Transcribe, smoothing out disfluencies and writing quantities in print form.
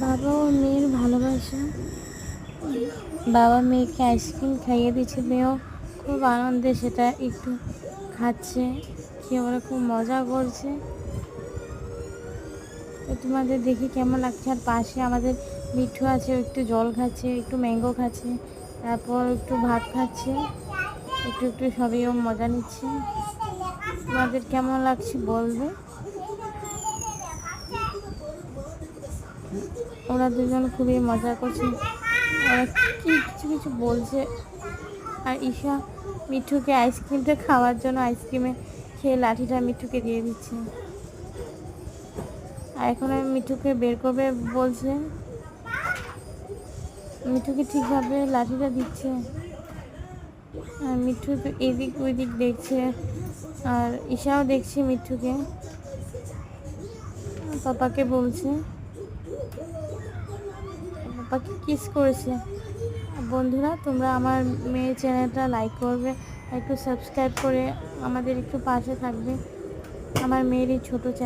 বাবা ও মেয়ের ভালোবাসা। বাবা মেয়েকে আইসক্রিম খাইয়ে দিচ্ছে, মেয়েও খুব আনন্দে সেটা একটু খাচ্ছে, খেয়ে ওরা খুব মজা করছে। তো তোমাদের দেখি কেমন লাগছে। আর পাশে আমাদের মিঠু আছে, ও একটু জল খাচ্ছে, একটু ম্যাঙ্গো খাচ্ছে, তারপর একটু ভাত খাচ্ছে, একটু একটু সবই ও মজা নিচ্ছে। তোমাদের কেমন লাগছে বলবে। ওরা দুজন খুবই মজা করছে, ওরা কি কিছু কিছু বলছে। আর ঈশা মিঠুকে আইসক্রিমটা খাওয়ার জন্য আইসক্রিমে খেয়ে লাঠিটা মিঠুকে দিয়ে দিচ্ছে। আর এখন আমি মিঠুকে বের করবে বলছে, মিঠুকে ঠিকভাবে লাঠিটা দিচ্ছে। আর মিঠু তো এদিক ওইদিক দেখছে, আর ঈশাও দেখছে মিঠুকে, পাপাকে বলছে, পাপাকে কিস করেছে। বন্ধুরা, তোমরা আমার মেয়ের চ্যানেলটা লাইক করবে, একটু সাবস্ক্রাইব করে আমাদের একটু পাশে থাকবে। আমার মেয়ের এই ছোটো চ্যানেল।